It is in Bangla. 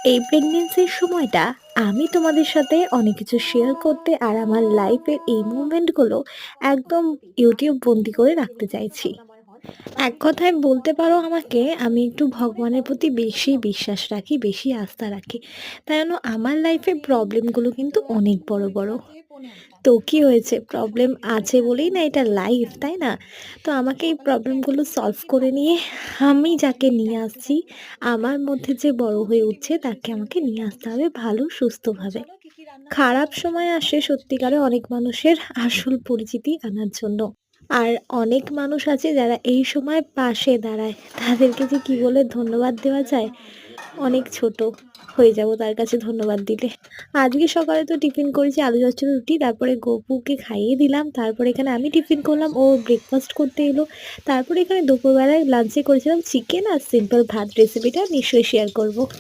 এই প্রেগনেন্সির সময়টা আমি তোমাদের সাথে অনেক কিছু শেয়ার করতে আর আমার লাইফের এই মুভমেন্টগুলো একদম ইউটিউব বন্দি করে রাখতে চাইছি। এক কথায় বলতে পারো আমাকে, আমি একটু ভগবানের প্রতি বেশি বিশ্বাস রাখি, বেশি আস্থা রাখি। তাই জন্য আমার লাইফে প্রবলেমগুলো কিন্তু অনেক বড় বড়। তো কি হয়েছে, প্রবলেম আছে বলেই না এটা লাইফ, তাই না? তো আমাকে এই প্রবলেমগুলো সলভ করে নিয়ে আমি যাকে নিয়ে আসছি, আমার মধ্যে যে বড় হয়ে উঠছে তাকে আমাকে নিয়ে আসতে হবে ভালো সুস্থভাবে। খারাপ সময় আসে সত্যিকারে অনেক মানুষের আসল পরিচিতি আনার জন্য। আর অনেক মানুষ আছে যারা এই সময় পাশে দাঁড়ায়। তাদেরকে যে কি বলে ধন্যবাদ দেওয়া যায়, অনেক ছোট হয়ে যাব তার কাছে ধন্যবাদ দিলে। আজকে সকালে তো টিফিন করেছি আলু চচ্চড়ি রুটি, তারপরে গপুকে খাইয়ে দিলাম। তারপরে এখানে আমি টিফিন করলাম, ও ব্রেকফাস্ট করতে এলো। তারপরে এখানে দুপুরবেলায় লাঞ্চে করেছিলাম চিকেন আর সিম্পল ভাত, রেসিপিটা নিশ্চয়ই শেয়ার করব।